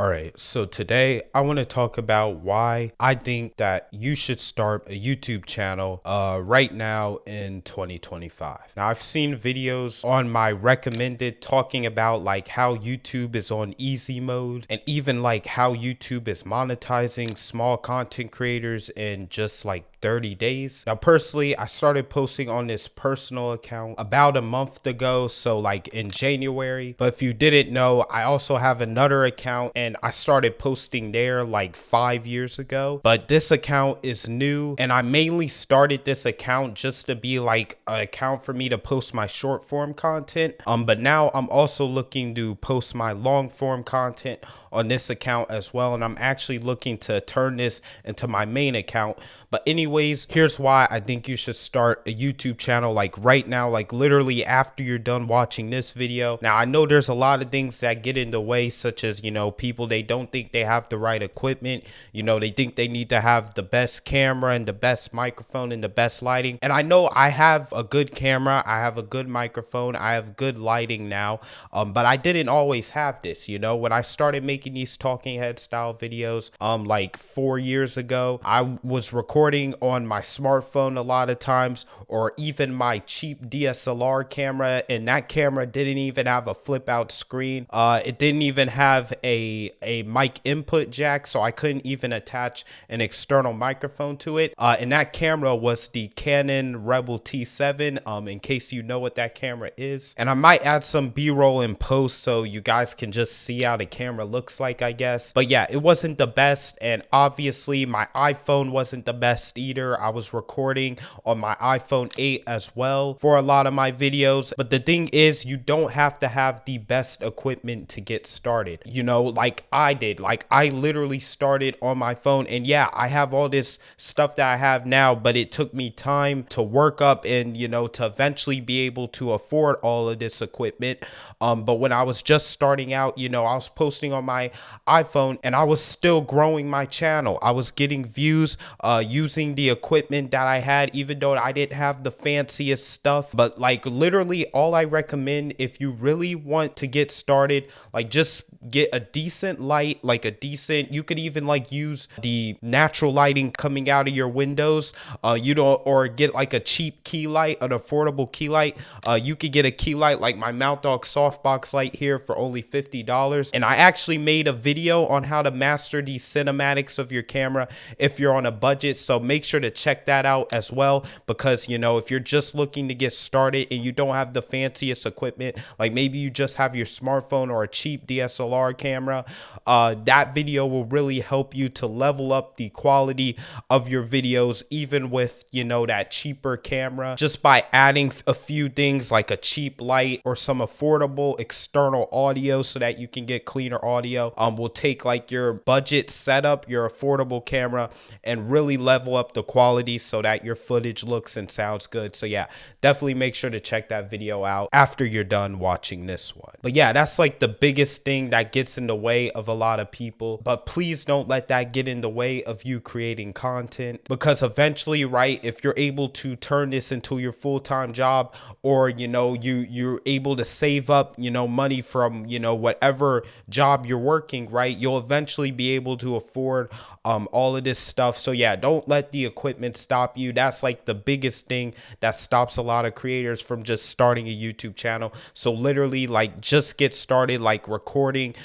All right, so today I want to talk about why I think that you should start a YouTube channel right now in 2025. Now, I've seen videos on my recommended talking about like how YouTube is on easy mode and even like how YouTube is monetizing small content creators in just like 30 days. Now, personally, I started posting on this personal account about a month ago, so like in January. But if you didn't know, I also have another account and I started posting there like 5 years ago. But this account is new and I mainly started this account just to be like an account for me to post my short form content. But now I'm also looking to post my long form content on this account as well, and I'm actually looking to turn this into my main account. But anyways, here's why I think you should start a YouTube channel like right now, like literally after you're done watching this video. Now, I know there's a lot of things that get in the way, such as, people, they don't think they have the right equipment. They think they need to have the best camera and the best microphone and the best lighting. And I know I have a good camera, I have a good microphone, I have good lighting now, but I didn't always have this. When I started making these talking head style videos like 4 years ago, I was recording on my smartphone a lot of times, or even my cheap DSLR camera, and that camera didn't even have a flip out screen. It didn't even have a mic input jack, so I couldn't even attach an external microphone to it. And that camera was the Canon Rebel T7, in case you know what that camera is. And I might add some B-roll in post so you guys can just see how the camera looks like, I guess. But yeah, it wasn't the best, and obviously my iPhone wasn't the best either. I was recording on my iPhone 8 as well for a lot of my videos. But the thing is, you don't have to have the best equipment to get started. Like I did. Like I literally started on my phone, and yeah, I have all this stuff that I have now, but it took me time to work up and to eventually be able to afford all of this equipment. But when I was just starting out, I was posting on my iPhone and I was still growing my channel. I was getting views using the equipment that I had, even though I didn't have the fanciest stuff. But like literally all I recommend, if you really want to get started, like just get a decent light, you could even like use the natural lighting coming out of your windows, or get like a cheap key light, an affordable key light. You could get a key light like my Mount Dog softbox light here for only $50. And I actually made a video on how to master the cinematics of your camera if you're on a budget, so make sure to check that out as well, because if you're just looking to get started and you don't have the fanciest equipment, like maybe you just have your smartphone or a cheap DSLR camera, that video will really help you to level up the quality of your videos, even with that cheaper camera, just by adding a few things like a cheap light or some affordable external audio so that you can get cleaner audio. Will take like your budget setup, your affordable camera, and really level up the quality so that your footage looks and sounds good. So yeah, definitely make sure to check that video out after you're done watching this one. But yeah, that's like the biggest thing that gets in the way of a lot of people. But please don't let that get in the way of you creating content, because eventually, right, if you're able to turn this into your full-time job, or you're able to save up money from whatever job you're working, right, you'll eventually be able to afford all of this stuff. So yeah, don't let the equipment stop you. That's like the biggest thing that stops a lot of creators from just starting a YouTube channel. So literally, like, just get started, like recording,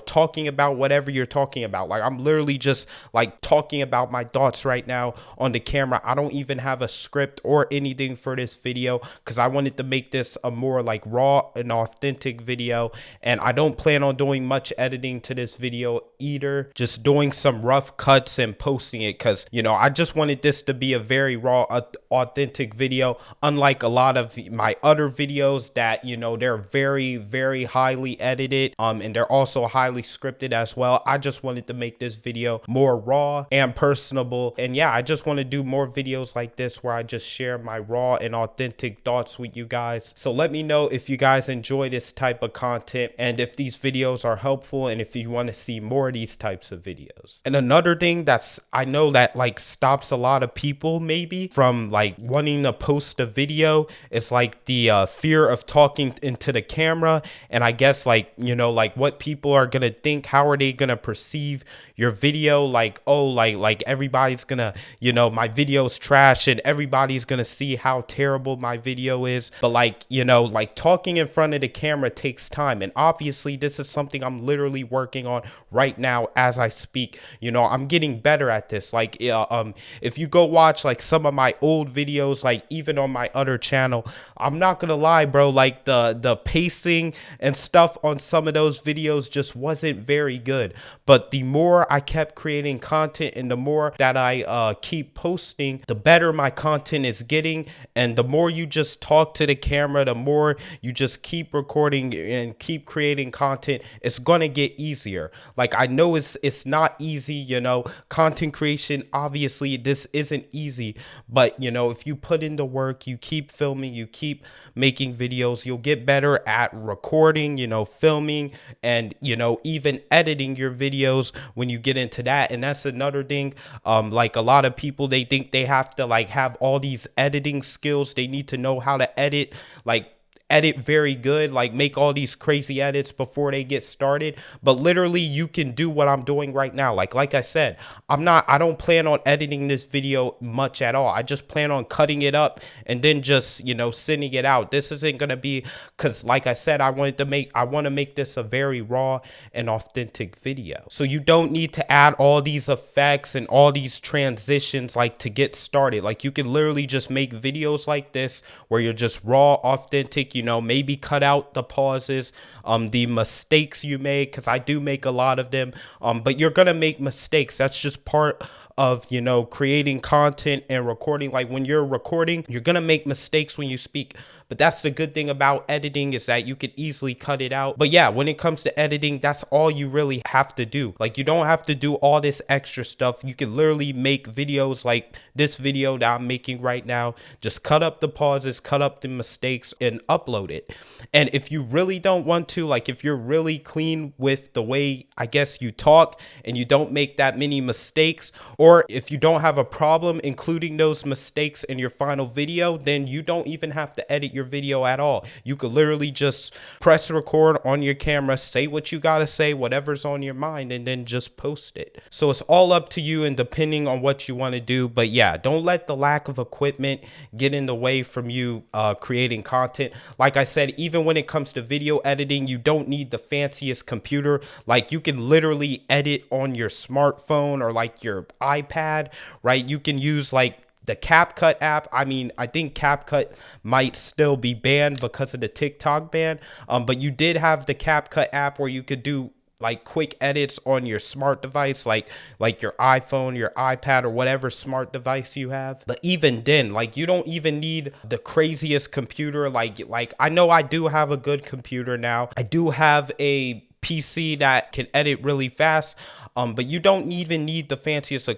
talking about whatever you're talking about. Like I'm literally just like talking about my thoughts right now on the camera. I don't even have a script or anything for this video because I wanted to make this a more like raw and authentic video, and I don't plan on doing much editing to this video either, just doing some rough cuts and posting it, because I just wanted this to be a very raw, authentic video, unlike a lot of my other videos that they're very, very highly edited, and they're also highly scripted as well. I just wanted to make this video more raw and personable, and yeah, I just want to do more videos like this where I just share my raw and authentic thoughts with you guys. So let me know if you guys enjoy this type of content and if these videos are helpful and if you want to see more of these types of videos. And another thing that's, I know that like stops a lot of people maybe from like wanting to post a video is like the fear of talking into the camera. And I guess like, you know, like what people are gonna think, how are they gonna perceive your video? Like, oh, like everybody's gonna, you know, my video's trash and everybody's gonna see how terrible my video is. But like, you know, like talking in front of the camera takes time, and obviously this is something I'm literally working on right now as I speak. You know, I'm getting better at this. Like if you go watch like some of my old videos, like even on my other channel, I'm not gonna lie, bro, like the pacing and stuff on some of those videos just wasn't very good. But the more I kept creating content and the more that I keep posting, the better my content is getting. And the more you just talk to the camera, the more you just keep recording and keep creating content, it's gonna get easier. Like, I know it's not easy, you know, content creation, obviously this isn't easy, but you know, if you put in the work, you keep filming, you keep making videos, you'll get better at recording, you know, filming, and you know, even editing your videos when you get into that. And that's another thing, like a lot of people, they think they have to like have all these editing skills, they need to know how to edit, like edit very good, like make all these crazy edits before they get started. But literally you can do what I'm doing right now. Like I said, I don't plan on editing this video much at all. I just plan on cutting it up and then just, you know, sending it out. This isn't gonna be, because like I said, I want to make this a very raw and authentic video. So you don't need to add all these effects and all these transitions like to get started. Like you can literally just make videos like this where you're just raw, authentic, you know, maybe cut out the pauses, the mistakes you make, because I do make a lot of them, but you're gonna make mistakes. That's just part of, you know, creating content and recording. Like when you're recording, you're gonna make mistakes when you speak, but that's the good thing about editing, is that you can easily cut it out. But yeah, when it comes to editing, that's all you really have to do. Like you don't have to do all this extra stuff. You can literally make videos like this video that I'm making right now, just cut up the pauses, cut up the mistakes, and upload it. And if you really don't want to, like if you're really clean with the way, I guess, you talk and you don't make that many mistakes, or if you don't have a problem including those mistakes in your final video, then you don't even have to edit your video at all. You could literally just press record on your camera, say what you gotta say, whatever's on your mind, and then just post it. So it's all up to you and depending on what you want to do. But yeah, don't let the lack of equipment get in the way from you creating content. Like I said, even when it comes to video editing, you don't need the fanciest computer. Like you can literally edit on your smartphone or like your iPad, right? You can use like the CapCut app. I mean, I think CapCut might still be banned because of the TikTok ban, but you did have the CapCut app where you could do like quick edits on your smart device, like your iPhone, your iPad, or whatever smart device you have. But even then, like you don't even need the craziest computer. Like I know I do have a good computer now. I do have a PC that can edit really fast, but you don't even need the fanciest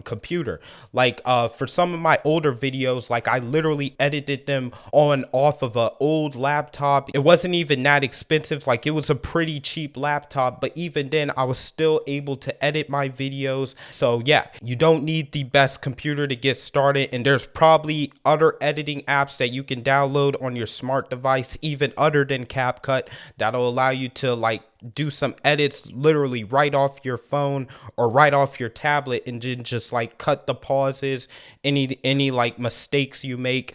computer. Like for some of my older videos, like I literally edited them off of an old laptop. It wasn't even that expensive, like it was a pretty cheap laptop, but even then I was still able to edit my videos. So yeah, you don't need the best computer to get started, and there's probably other editing apps that you can download on your smart device, even other than CapCut, that'll allow you to like do some edits literally right off your phone or right off your tablet, and then just like cut the pauses, any like mistakes you make,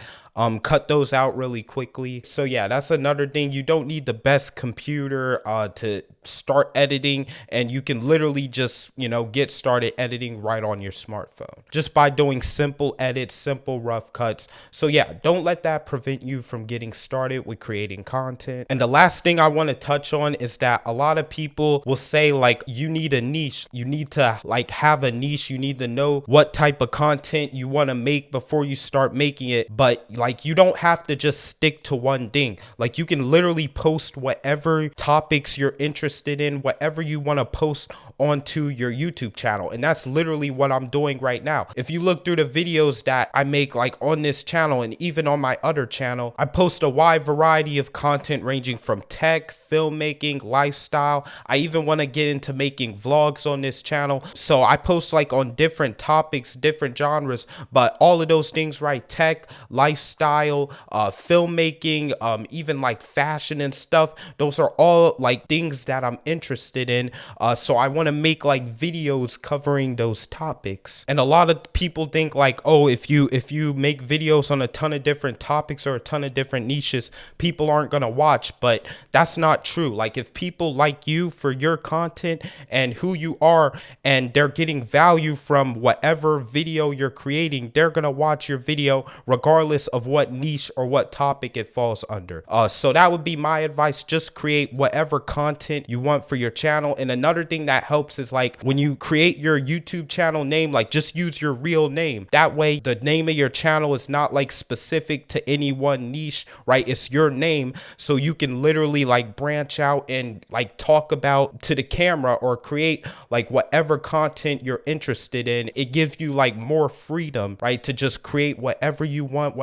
cut those out really quickly. So yeah, that's another thing. You don't need the best computer to start editing, and you can literally just, you know, get started editing right on your smartphone just by doing simple edits, simple rough cuts. So yeah, don't let that prevent you from getting started with creating content. And the last thing I want to touch on is that a lot of people will say like you need a niche, you need to like have a niche, you need to know what type of content you want to make before you start making it. But like you don't have to just stick to one thing. Like you can literally post whatever topics you're interested in, whatever you want to post onto your YouTube channel. And that's literally what I'm doing right now. If you look through the videos that I make like on this channel and even on my other channel, I post a wide variety of content ranging from tech, filmmaking, lifestyle. I even want to get into making vlogs on this channel. So I post like on different topics, different genres, but all of those things, right? Tech, lifestyle, filmmaking, even like fashion and stuff. Those are all like things that I'm interested in. So I want to make like videos covering those topics. And a lot of people think like, oh, if you make videos on a ton of different topics or a ton of different niches, people aren't going to watch. But that's not true. Like if people like you for your content and who you are, and they're getting value from whatever video you're creating, they're going to watch your video regardless of what niche or what topic it falls under. So that would be my advice. Just create whatever content you want for your channel. And another thing that helps is like when you create your YouTube channel name, like just use your real name. That way the name of your channel is not like specific to any one niche, right? It's your name. So you can literally like branch out and like talk about to the camera or create like whatever content you're interested in. It gives you like more freedom, right? To just create whatever you want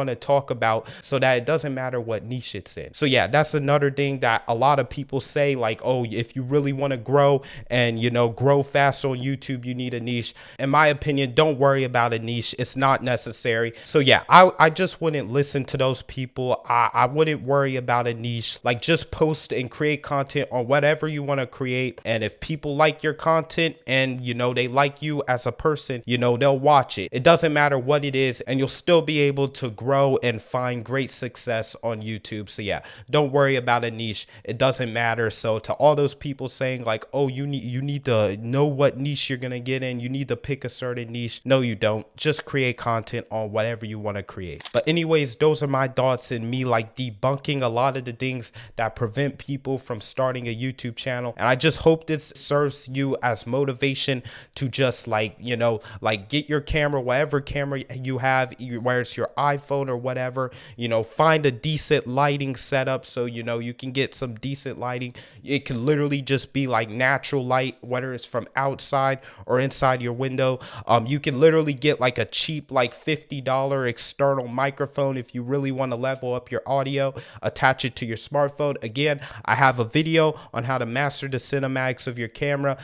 to talk about, so that it doesn't matter what niche it's in. So yeah, that's another thing that a lot of people say like, oh, if you really want to grow and, you know, grow fast on YouTube, you need a niche. In my opinion, don't worry about a niche. It's not necessary. So yeah, I just wouldn't listen to those people. I wouldn't worry about a niche. Like just post and create content on whatever you want to create. And if people like your content and, you know, they like you as a person, you know, they'll watch it. It doesn't matter what it is, and you'll still be able to grow and find great success on YouTube. So yeah, don't worry about a niche. It doesn't matter. So to all those people saying like, oh, you need to know what niche you're going to get in, you need to pick a certain niche. No, you don't. Just create content on whatever you want to create. But anyways, those are my thoughts and me like debunking a lot of the things that prevent people from starting a YouTube channel. And I just hope this serves you as motivation to just like, you know, like get your camera, whatever camera you have, whether it's your iPhone or whatever, you know, find a decent lighting setup so, you know, you can get some decent lighting. It can literally just be like natural light, whether it's from outside or inside your window. You can literally get like a cheap, like $50 external microphone if you really want to level up your audio, attach it to your smartphone. Again, I have a video on how to master the cinematics of your camera,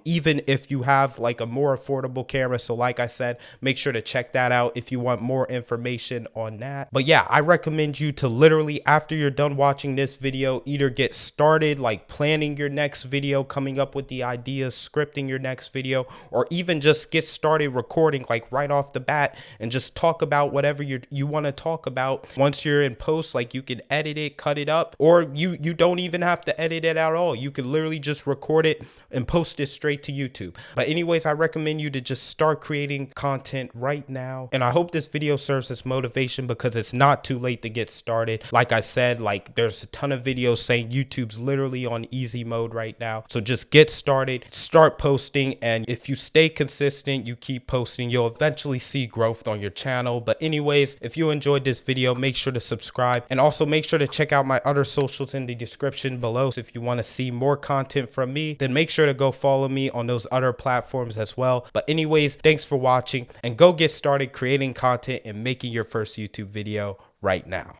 even if you have like a more affordable camera. So like I said, make sure to check that out if you want more information on that. But yeah, I recommend you to literally, after you're done watching this video, either get started like planning your next video, coming up with the ideas, scripting your next video, or even just get started recording like right off the bat and just talk about whatever you want to talk about. Once you're in post, like you can edit it, cut it up, or you don't even have to edit it at all. You can literally just record it and post it straight to YouTube. But anyways, I recommend you to just start creating content right now. And I hope this video serves as motivation, because it's not too late to get started. Like I said, like there's a ton of videos saying YouTube's literally on easy mode right now. So just get started, start posting. And if you stay consistent, you keep posting, you'll eventually see growth on your channel. But anyways, if you enjoyed this video, make sure to subscribe, and also make sure to check out my other socials in the description below. So if you want to see more content from me, then make sure to go follow me on those other platforms as well. But anyways, thanks for watching, and go get started creating content and making your first YouTube video right now.